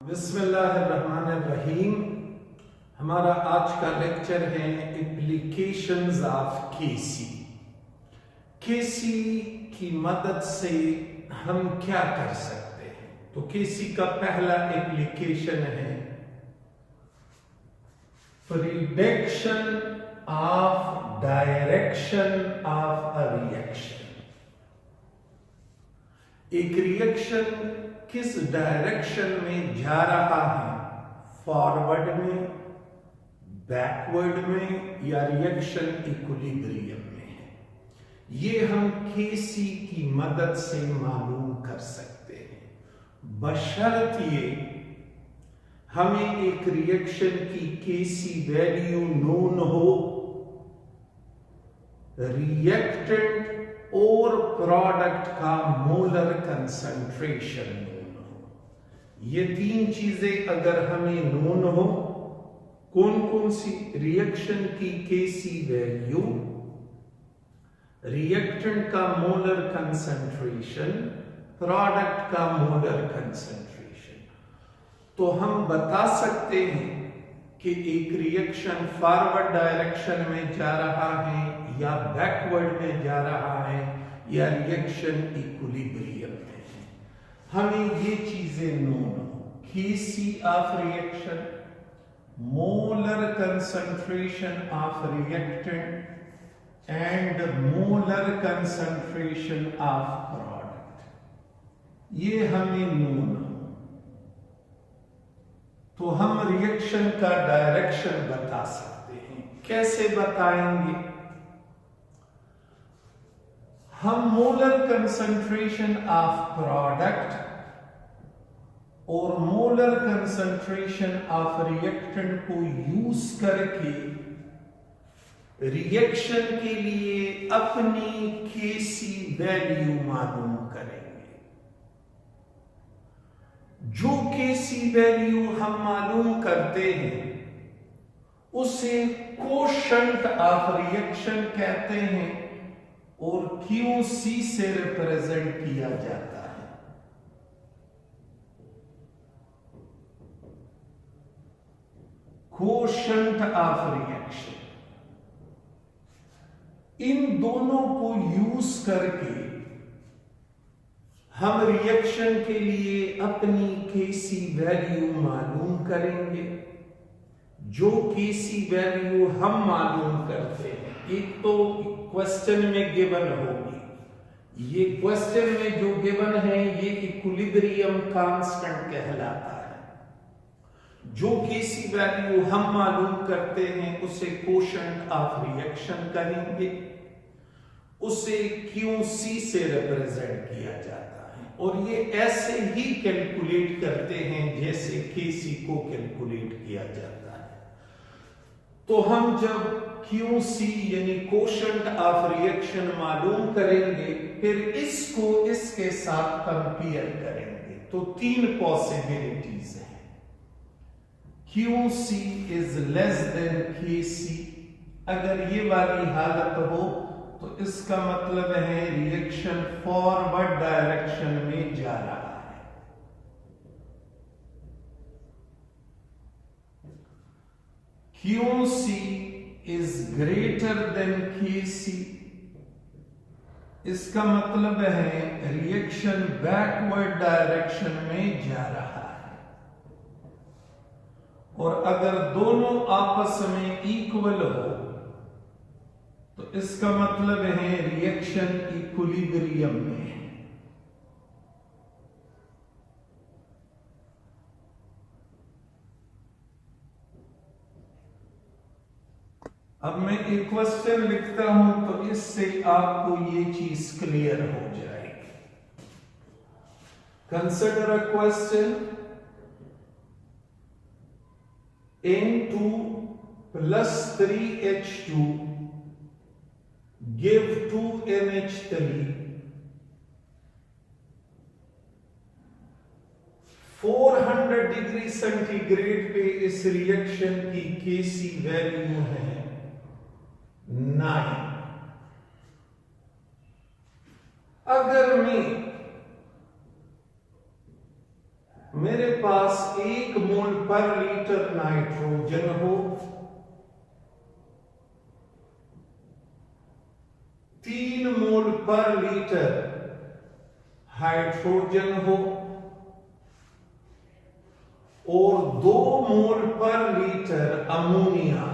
बिस्मिल्लाहिर्रहमानिर्रहीम। हमारा आज का लेक्चर है एप्लीकेशंस ऑफ केसी। केसी की मदद से हम क्या कर सकते हैं? तो केसी का पहला एप्लीकेशन है prediction of direction of a reaction. एक रिएक्शन किस डायरेक्शन में जा रहा है, फॉरवर्ड में, बैकवर्ड में या रिएक्शन इक्विलिब्रियम में है, ये हम केसी की मदद से मालूम कर सकते हैं। बशर्ते हमें एक रिएक्शन की केसी वैल्यू नोन हो, रिएक्टेंट और प्रोडक्ट का मोलर कंसंट्रेशन नोन हो। ये तीन चीजें अगर हमें नोन हो, कौन कौन सी? रिएक्शन की केसी वैल्यू, रिएक्टेंट का मोलर कंसंट्रेशन, प्रोडक्ट का मोलर कंसंट्रेशन, तो हम बता सकते हैं कि एक रिएक्शन फॉरवर्ड डायरेक्शन में जा रहा है या बैकवर्ड में जा रहा है या रिएक्शन इक्विलिब्रियम में है। हमें ये चीजें नोन हो, KC of reaction, molar concentration of reactant and molar concentration of product, ये हमें नोन हो तो हम रिएक्शन का डायरेक्शन बता सकते हैं। कैसे बताएंगे? हम मोलर कंसंट्रेशन ऑफ प्रोडक्ट और मोलर कंसंट्रेशन ऑफ रिएक्टेंट को यूज करके रिएक्शन के लिए अपनी केसी वैल्यू मालूम करेंगे। जो केसी वैल्यू हम मालूम करते हैं उसे कोशंट ऑफ रिएक्शन कहते हैं और क्यूसी से रिप्रेजेंट किया जाता है। कोशंट ऑफ रिएक्शन, इन दोनों को यूज करके हम रिएक्शन के लिए अपनी केसी वैल्यू मालूम करेंगे। जो केसी वैल्यू हम मालूम करते हैं, एक तो क्वेश्चन में गिवन होगी, ये क्वेश्चन में जो गिवन है ये इक्विलिब्रियम कांस्टेंट कहलाता है। जो केसी वैल्यू हम मालूम करते हैं उसे कोशंट ऑफ रिएक्शन कहेंगे, उसे क्यूसी से रिप्रेजेंट किया जाता है और ये ऐसे ही कैलकुलेट करते हैं जैसे केसी को कैलकुलेट किया जाता है। तो हम जब क्यूसी यानी कोशंट ऑफ रिएक्शन मालूम करेंगे, फिर इसको इसके साथ कंपेयर करेंगे, तो तीन पॉसिबिलिटीज हैं। क्यूसी इज लेस देन केसी, अगर ये वाली हालत हो तो इसका मतलब है रिएक्शन फॉरवर्ड डायरेक्शन में जा रहा है। क्यूसी इज ग्रेटर देन केसी, इसका मतलब है रिएक्शन बैकवर्ड डायरेक्शन में जा रहा है। और अगर दोनों आपस में इक्वल हो तो इसका मतलब है रिएक्शन इक्विलिब्रियम में है। अब मैं एक क्वेश्चन लिखता हूं तो इससे आपको ये चीज क्लियर हो जाएगी। Consider a question, N2 plus 3H2 give 2NH3, 400 degree centigrade पे इस रिएक्शन की केसी वैल्यू है 9। अगर मैं मेरे पास 1 मोल पर लीटर नाइट्रोजन हो, 3 मोल पर लीटर हाइड्रोजन हो और 2 मोल पर लीटर अमोनिया हो।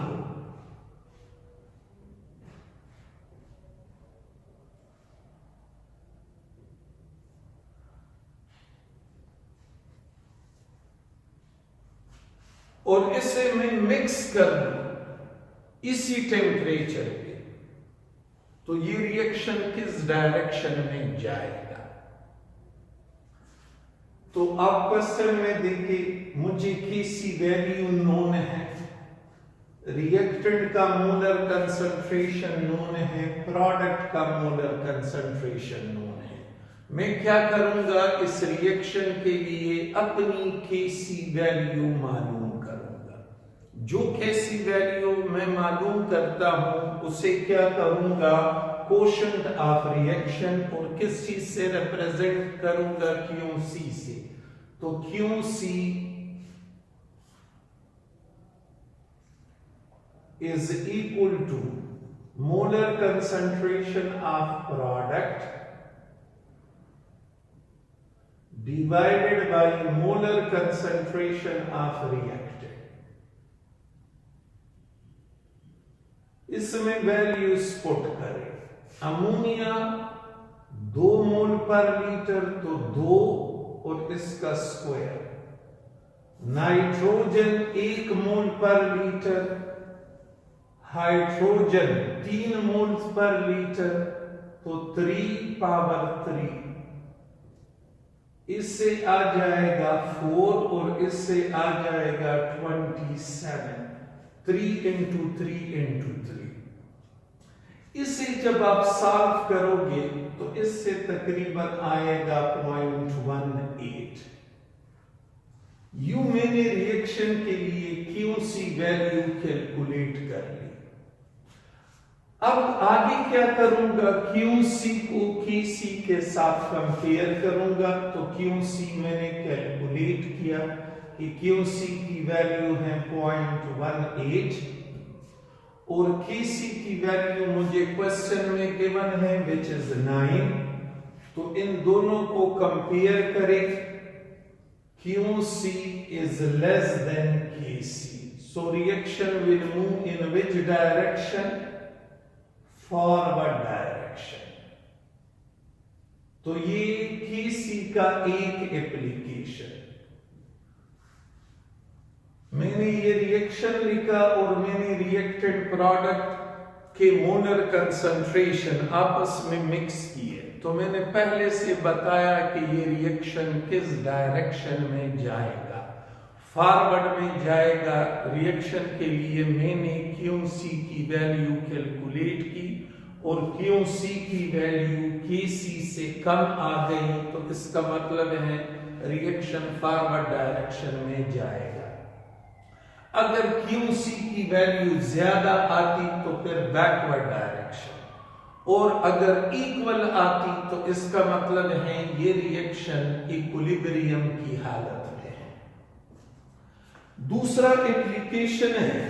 और इसे मैं मिक्स कर दूं इसी टेम्परेचर पे, तो ये रिएक्शन किस डायरेक्शन में जाएगा? तो आप क्वेश्चन में देखिए, मुझे Kc वैल्यू नोन है, रिएक्टेंट का मोलर कंसंट्रेशन नोन है, प्रोडक्ट का मोलर कंसंट्रेशन नोन है। मैं क्या करूंगा, इस रिएक्शन के लिए अपनी Kc वैल्यू मालूम करूंगा। जो Kc वैल्यू मैं मालूम करता हूं उसे क्या करूंगा, कोशेंट ऑफ रिएक्शन, और किस चीज से रिप्रेजेंट करूंगा, QC से। तो QC is equal to molar concentration of product divided by molar concentration of reactant। इसमें वैल्यूज पुट करें। अमोनिया 2 मोल पर लीटर, तो 2 और इसका स्क्वायर। नाइट्रोजन 1 मोल पर लीटर, हाइड्रोजन 3 मोल पर लीटर, तो 3 पावर 3। इससे आ जाएगा 4 और इससे आ जाएगा 27। 3 into 3 into 3। इसे जब आप सॉल्व करोगे तो इससे तकरीबन आएगा 0.18। मैंने रिएक्शन के लिए QC वैल्यू कैलकुलेट कर ली। अब आगे क्या करूंगा, QC को Kc के साथ कंपेयर करूंगा। तो QC मैंने कैलकुलेट किया कि QC की वैल्यू है 0.18 और Kc की वैल्यू मुझे क्वेश्चन में गिवन है विच इज 9। तो इन दोनों को कंपेयर करें। QC is less than Kc, so reaction will move in which direction? Forward direction। तो ये Kc का एक एप्लीकेशन। मैंने ये रिएक्शन लिखा और मैंने रिएक्टेंट प्रोडक्ट के मोलर कंसंट्रेशन आपस में मिक्स किए। तो मैंने पहले से बताया कि ये रिएक्शन किस डायरेक्शन में जाएगा, फॉरवर्ड में जाएगा। रिएक्शन के लिए मैंने QC की वैल्यू कैलकुलेट की और QC की वैल्यू Kc से कम आ गई, तो इसका मतलब है रिएक्शन फॉरवर्ड डायरेक्शन में जाएगा। अगर QC की वैल्यू ज्यादा आती तो फिर बैकवर्ड डायरेक्शन, और अगर इक्वल आती तो इसका मतलब है ये रिएक्शन इक्विलिब्रियम की हालत में है। दूसरा एप्लीकेशन है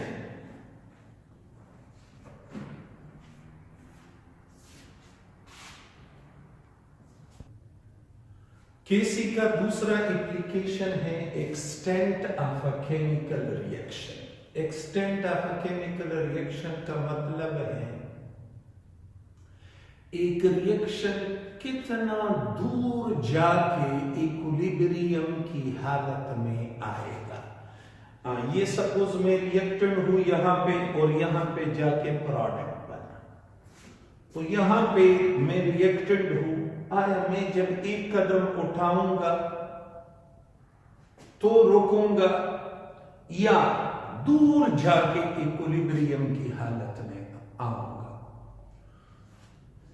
Kc का दूसरा एप्लीकेशन है extent of a chemical reaction. Extent of a chemical reaction का मतलब है एक रिएक्शन कितना दूर जाके इक्विलिब्रियम की हालत में आएगा। ये सपोज मैं रिएक्टेंट हूं यहां पे और यहां पे जाके प्रोडक्ट बना। तो यहां पे मैं रिएक्टेंट हूं, आया मैं जब एक कदम उठाऊंगा तो रुकूंगा या दूर जाके इक्विलिब्रियम की हालत में आऊंगा।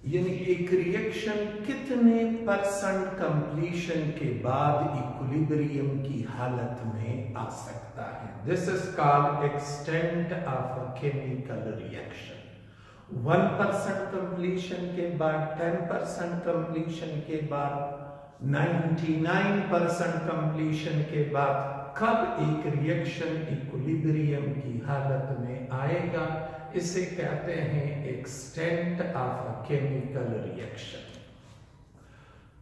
यानी एक रिएक्शन कितने परसेंट कंप्लीशन के बाद इक्विलिब्रियम की हालत में आ सकता है। This is called extent of a chemical reaction. 1% completion के बाद, 10% कंप्लीशन के बाद, 99% कंप्लीशन के बाद कब एक रिएक्शन इक्विलिब्रियम की हालत में आएगा, इसे कहते हैं extent of a chemical reaction.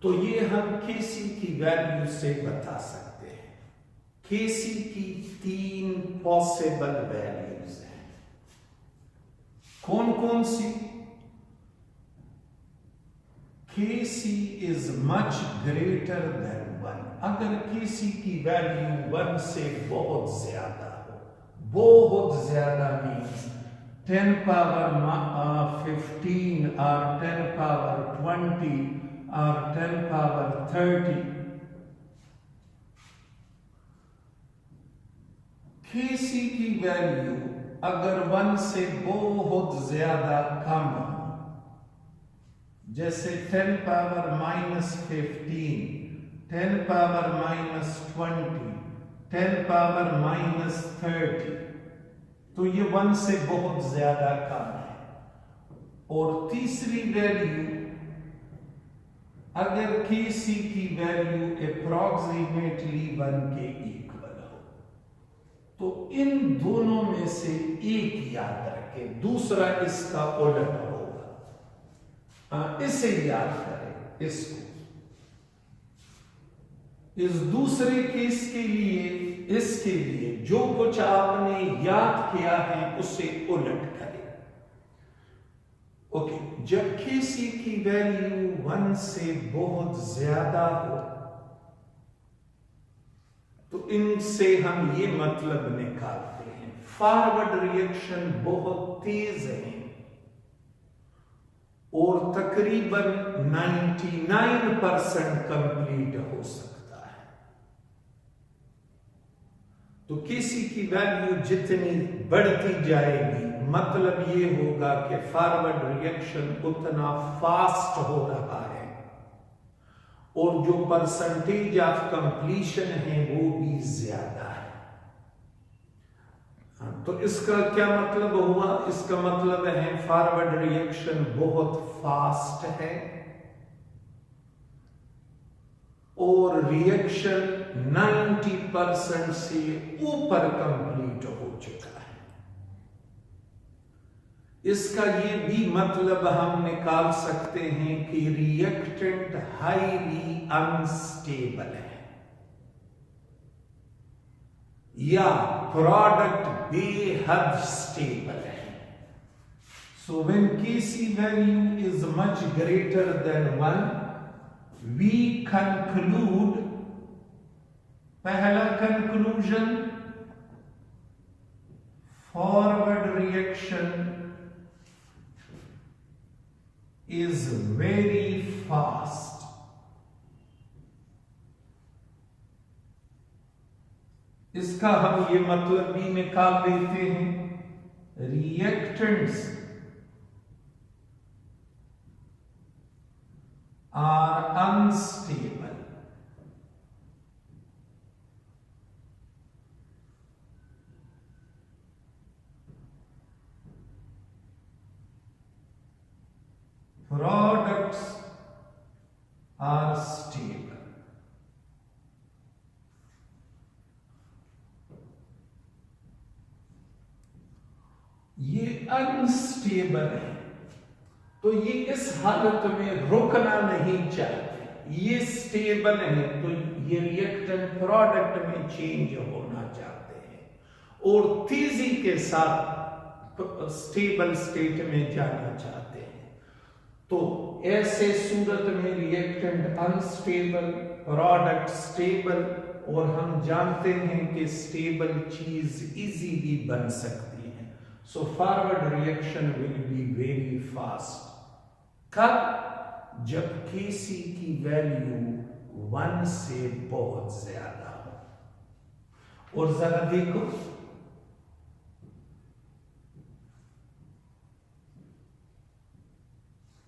तो ये हम Kc की वैल्यू से बता सकते हैं। Kc की 3 पॉसिबल वैल्यूज हैं। कौन कौन सी? Kc is much greater than 1। अगर Kc की वैल्यू 1 से बहुत ज्यादा हो, बहुत ज्यादा मीन्स 10 पावर 15 और 10 पावर 20 और 10 पावर 30, Kc की वैल्यू अगर 1 से बहुत ज्यादा कम हो, जैसे 10 पावर -15, 10 पावर -20, 10 पावर -30, तो ये 1 से बहुत ज्यादा कम है। और तीसरी वैल्यू, अगर Kc की वैल्यू अप्रॉक्सीमेटली 1 के इक्वल हो, तो इन दोनों में से एक याद रखें, दूसरा इसका उलट होगा। इसे याद करें, इसको, इस दूसरे केस के लिए, इसके लिए जो कुछ आपने याद किया है उसे उलट करें। ओके, जब Kc की वैल्यू 1 से बहुत ज्यादा हो, तो इनसे हम ये मतलब निकालते हैं, फॉरवर्ड रिएक्शन बहुत तेज है और तकरीबन 99% कंप्लीट हो सकता है। तो Kc की वैल्यू जितनी बढ़ती जाएगी, मतलब ये होगा कि फॉरवर्ड रिएक्शन उतना फास्ट हो रहा है और जो परसेंटेज ऑफ कंप्लीशन है वो भी ज्यादा है। तो इसका क्या मतलब हुआ? इसका मतलब है फॉरवर्ड रिएक्शन बहुत फास्ट है और रिएक्शन 90% से ऊपर कंप्लीट हो चुका है। इसका ये भी मतलब हम निकाल सकते हैं कि रिएक्टेंट हाईली अनस्टेबल है या प्रोडक्ट बेहद स्टेबल है। So when Kc value is much greater than 1, we conclude, पहला conclusion, forward reaction is very fast. इसका हम ये मतलब भी निकाल लेते हैं, reactants are unstable. Products are stable. ये अनस्टेबल है, तो ये इस हालत में रुकना नहीं चाहते। ये स्टेबल है तो ये रिएक्टेंट प्रोडक्ट में चेंज होना चाहते हैं और तेजी के साथ स्टेबल स्टेट में जाना चाहते हैं। तो ऐसे सूरत में रिएक्टेंट अनस्टेबल, प्रोडक्ट स्टेबल, और हम जानते हैं कि स्टेबल चीज इजीली बन सकती है। So forward reaction will be very fast. कब? जब Kc की वैल्यू 1 से बहुत ज्यादा हो। और जरा देखो,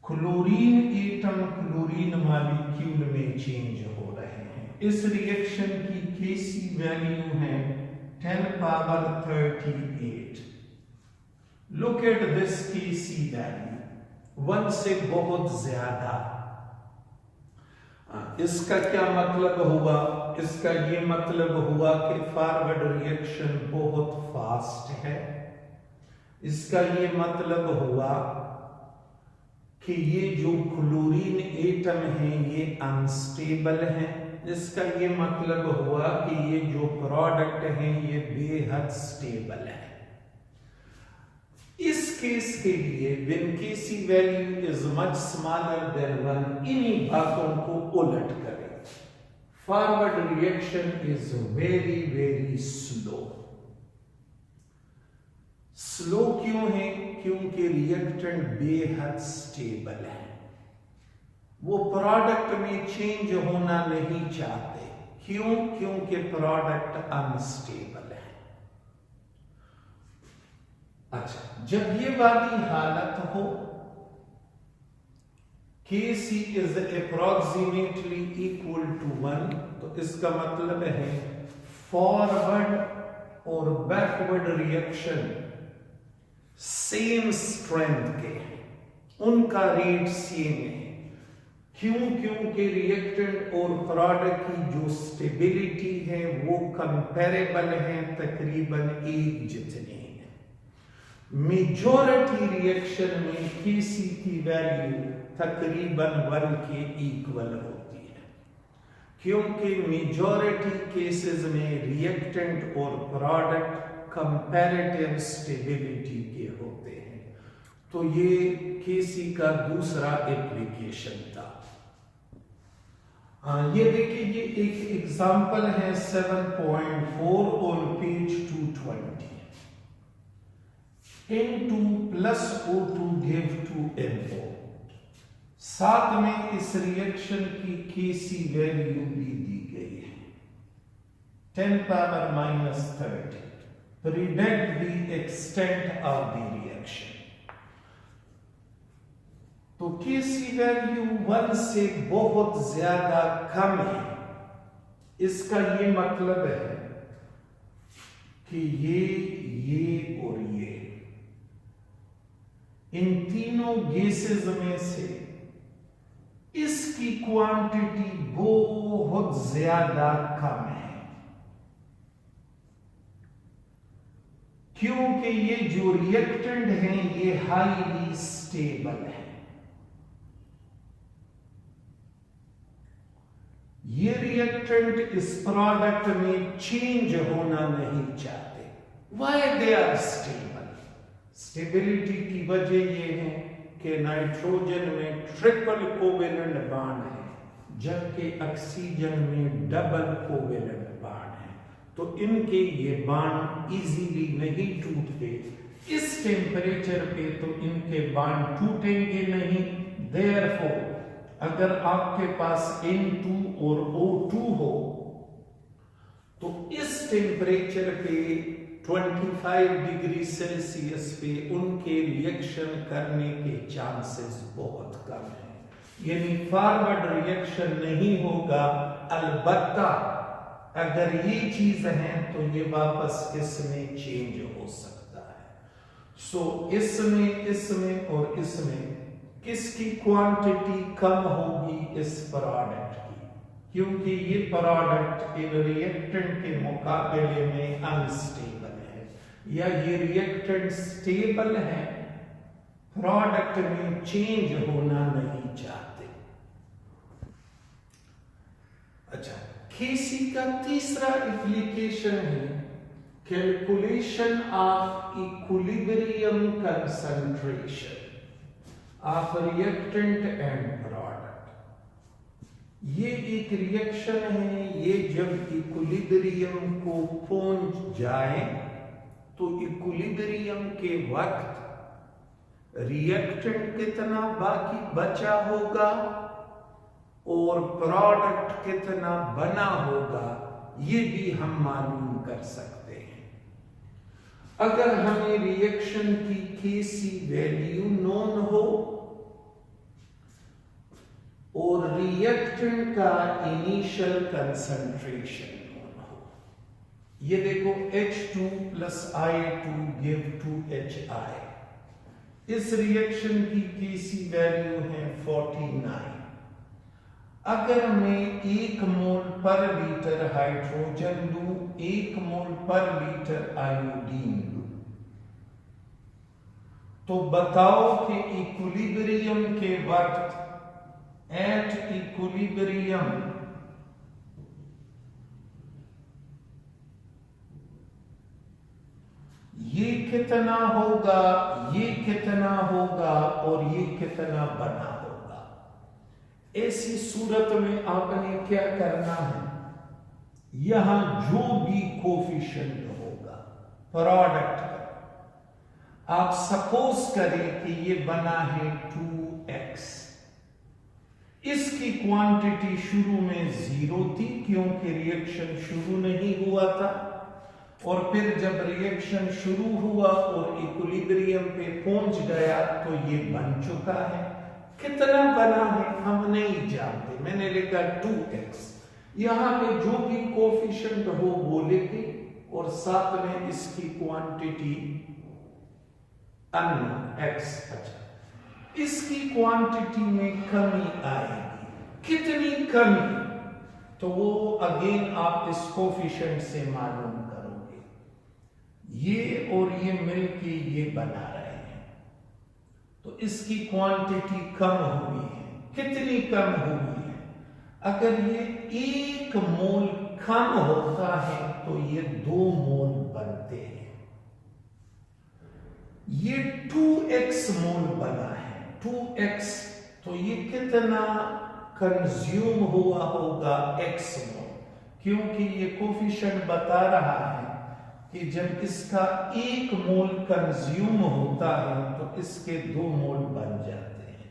क्लोरीन एटम क्लोरीन मॉलिक्यूल में चेंज हो रहे हैं। इस रिएक्शन की Kc वैल्यू है 10 power 38। Look at this Kc value 1 से बहुत ज्यादा। इसका क्या मतलब हुआ? इसका ये मतलब हुआ कि फॉरवर्ड रिएक्शन बहुत फास्ट है। इसका ये मतलब हुआ कि ये जो क्लोरीन एटम है ये अनस्टेबल है। इसका ये मतलब हुआ कि ये जो प्रोडक्ट है ये बेहद स्टेबल है। इस केस के लिए when Kc value is much smaller than 1, इन्हीं बातों को उलट करें। Forward reaction is very very slow. Slow क्यों है? क्योंकि रिएक्टेंट बेहद स्टेबल है, वो प्रोडक्ट में चेंज होना नहीं चाहते। क्यों? क्योंकि प्रोडक्ट अनस्टेबल है। अच्छा, जब ये वाली हालत हो Kc is approximately equal to 1, तो इसका मतलब है फॉरवर्ड और बैकवर्ड रिएक्शन सेम स्ट्रेंथ के हैं, उनका रेट सेम है। क्यों? क्योंकि रिएक्टेंट और प्रोडक्ट की जो स्टेबिलिटी है वो कंपैरेबल है, तकरीबन एक जितनी है। मेजॉरिटी रिएक्शन में Kc की वैल्यू तकरीबन 1 के इक्वल होती है, क्योंकि मेजॉरिटी केसेस में रिएक्टेंट और प्रोडक्ट कंपैरेटिव स्टेबिलिटी के होते हैं। तो ये Kc का दूसरा एप्लीकेशन था। ये देखिए, ये एक एग्जांपल है 7.4 on page 220। N2 plus O2 give to NO। साथ में इस रिएक्शन की Kc वैल्यू भी दी गई है 10 power -30। Predict the extent of the reaction। तो Kc वैल्यू 1 से बहुत ज्यादा कम है। इसका ये मतलब है कि ये और ये, इन तीनों गैसेस में से इसकी क्वांटिटी बहुत ज्यादा कम है, क्योंकि ये जो रिएक्टेंट हैं ये हाईली स्टेबल है। ये रिएक्टेंट इस प्रोडक्ट में चेंज होना नहीं चाहते। Why they are stable? Stability की वजह ये है कि नाइट्रोजन में ट्रिपल कोवेलेंट बॉन्ड है, जबकि ऑक्सीजन में डबल कोवेलेंट बॉन्ड है। तो इनके ये बॉन्ड इजीली नहीं टूटते। इस टेम्परेचर पे तो इनके बॉन्ड टूटेंगे नहीं। देयरफॉर अगर आपके पास N2 और O2 हो तो इस टेम्परेचर पे 25 डिग्री सेल्सियस पे उनके रिएक्शन करने के चांसेस बहुत कम है। यानी फॉरवर्ड रिएक्शन नहीं होगा। अलबत्ता अगर ये चीज है तो ये वापस इसमें चेंज हो सकता है। सो इसमें और इसमें किसकी क्वांटिटी कम होगी? इस प्रोडक्ट की, क्योंकि ये प्रोडक्ट इन रिएक्टेंट के मुकाबले में अनस्टेबल है, या ये रिएक्टेंट स्टेबल है, प्रोडक्ट में चेंज होना नहीं चाहते। अच्छा, Kc का तीसरा एप्लीकेशन है calculation of equilibrium concentration of reactant and product. ये एक रिएक्शन है, ये जब इक्विलिब्रियम को पहुंच जाए तो इक्विलिब्रियम के वक्त रिएक्टेंट कितना बाकी बचा होगा और प्रोडक्ट कितना बना होगा, ये भी हम मालूम कर सकते हैं। अगर हमें रिएक्शन की Kc वैल्यू नोन हो और रिएक्टेंट का इनिशियल कंसंट्रेशन नोन हो, ये देखो H2 plus I2 give to HI। इस रिएक्शन की Kc वैल्यू है 49। अगर मैं 1 मोल पर लीटर हाइड्रोजन लूं, 1 मोल पर लीटर आयोडीन लूं, तो बताओ कि इक्विलिब्रियम के वक्त, एट इक्विलिब्रियम, ये कितना होगा, ये कितना होगा और ये कितना बना होगा। ऐसी सूरत में आपने क्या करना है, यहां जो भी कोफिशिएंट होगा प्रोडक्ट का, आप सपोज करें कि ये बना है 2x, इसकी क्वांटिटी शुरू में 0 थी क्योंकि रिएक्शन शुरू नहीं हुआ था, और फिर जब रिएक्शन शुरू हुआ और इक्विलिब्रियम पे पहुंच गया तो ये बन चुका है। कितना बना है हम नहीं जानते, मैंने लिखा 2x। यहां पे जो भी कोफिशिएंट हो वो लिखे और साथ में इसकी क्वांटिटी अननोन x। अच्छा, इसकी क्वांटिटी में कमी आएगी, कितनी कमी, तो वो अगेन आप इस कोफिशिएंट से मालूम करोगे। ये और ये मिलके ये बना रहे हैं, तो इसकी क्वांटिटी कम हुई है। कितनी कम हुई है, अगर ये 1 मोल कम होता है तो ये 2 मोल बनते हैं। ये 2x मोल बना है, 2x, तो ये कितना कंज्यूम हुआ होगा, x मोल, क्योंकि ये कोफिशिएंट बता रहा है कि जब इसका 1 मोल कंज्यूम होता है तो इसके 2 मोल बन जाते हैं।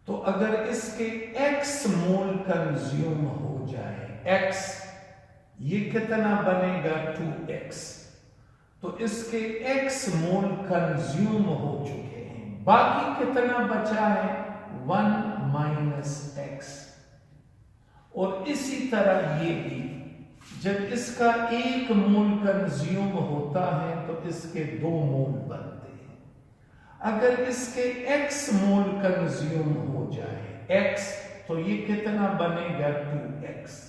तो अगर इसके x मोल कंज्यूम हो जाए, x, ये कितना बनेगा 2x, तो इसके x मोल कंज्यूम हो चुके हैं, बाकी कितना बचा है 1 माइनस x। और इसी तरह ये भी, जब इसका 1 मोल कंज्यूम होता है तो इसके 2 मोल बनते हैं। अगर इसके x मोल कंज्यूम हो जाए, x, तो ये कितना बनेगा 2x।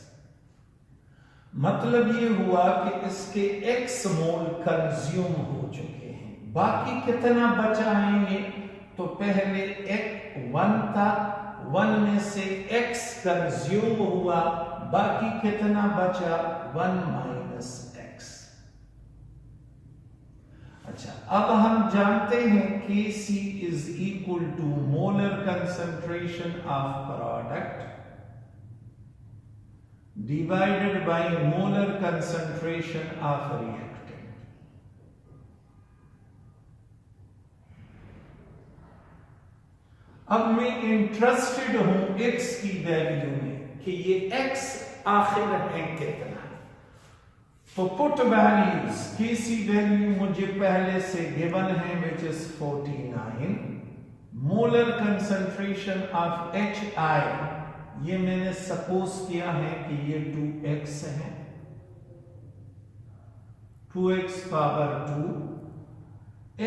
मतलब ये हुआ कि इसके x मोल कंज्यूम हो चुके हैं, बाकी कितना बचा है ये, तो पहले एक 1 था, 1 में से x कंज्यूम हुआ, बाकी कितना बचा 1 माइनस x। अच्छा, अब हम जानते हैं Kc is equal to molar concentration of product divided by molar concentration of reactant. अब मैं इंटरेस्टेड हूं x की वैल्यू में कि ये x आखिर है कितना, तो पुट वैल्यूज, Kc वैल्यू मुझे पहले से गिवन है which is 49, molar concentration of HI, ये मैंने सपोज किया है कि ये 2x है, 2x पावर 2,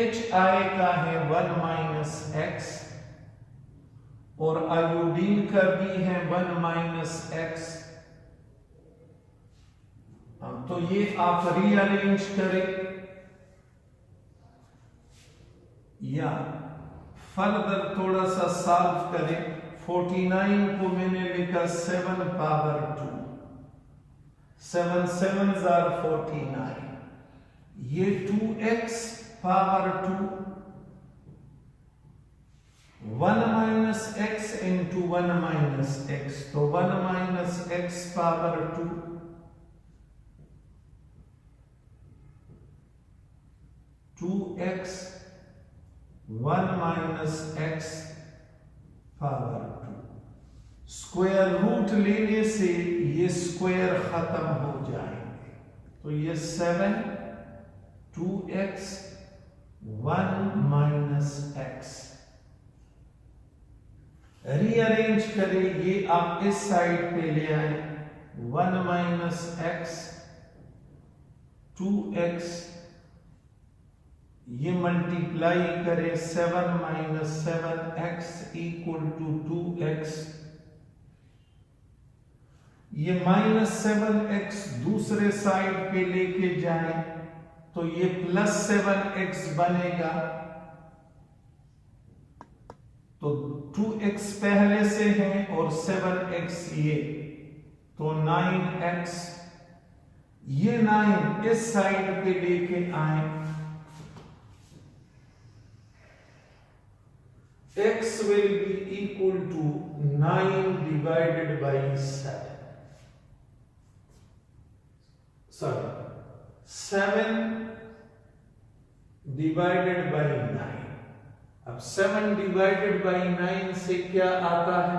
HI का है 1 माइनस x, और आयोडीन का भी है 1 माइनस x। तो ये आप रीअरेंज करें या फर्दर थोड़ा सा सॉल्व करें। 49 को मैंने लिखा 7 पावर 2, 7 7s are 49, ये 2x power 2, 1 minus x into 1 minus x, तो 1 minus x power 2, 2x 1 minus x power 2। Square root लेने से ये स्क्वायर खत्म हो जाएंगे, तो ये 7 2x 1 माइनस x। रीअरेंज करें, ये आप इस साइड पे ले आए, 1 माइनस x 2x, ये मल्टीप्लाई करें 7 minus 7x equal to 2x, ये -7x दूसरे साइड पे लेके जाएं तो ये +7x बनेगा। तो 2x पहले से है और 7x ये, तो 9x। ये 9 इस साइड पे लेके आए, x will be equal to 9 divided by 7. Sorry, 7 divided by 9. अब 7 divided by 9 से क्या आता है?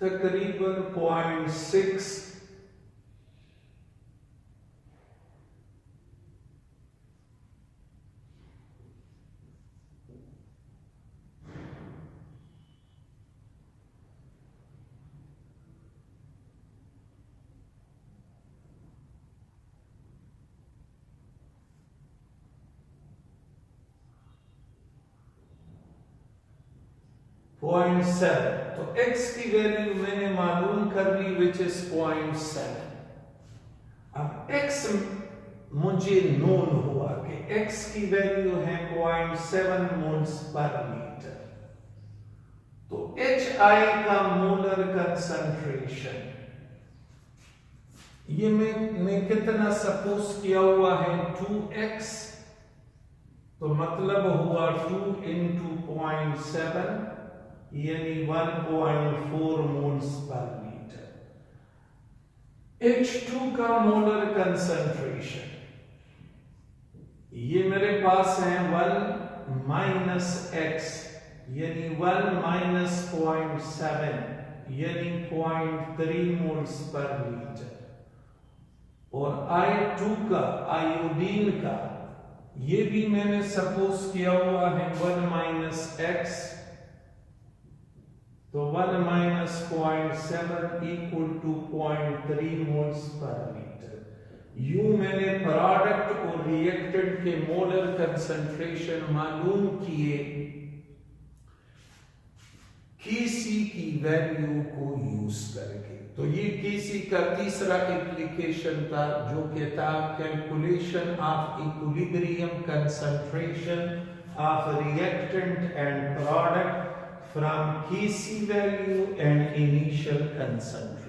तकरीबन 0.6 0.7। तो x की वैल्यू मैंने मालूम कर ली विच इज 0.7। अब x मुझे नोन हुआ कि x की वैल्यू है 0.7 मोल्स पर लीटर। तो HI का मोलर कंसंट्रेशन ये मैंने कितना सपोज किया हुआ है 2x, तो मतलब हुआ 2 into 0.7 यानी 1.4 मोल्स पर लीटर। H2 का मोलर कंसंट्रेशन ये मेरे पास है 1 minus x यानी 1 minus 0.7 यानी 0.3 मोल्स पर लीटर। और I2 का आयोडीन का ये भी मैंने सपोज किया हुआ है 1 minus x, तो 1 minus 0.7 equal to 0.3 moles per litre. यूं मैंने प्रोडक्ट और रिएक्टेंट के मोलर कंसंट्रेशन मालूम किए Kc की वैल्यू को यूज करके। तो ये Kc का तीसरा एप्लीकेशन था जो कि था calculation of equilibrium concentration of reactant and product from Kc value and initial concentration.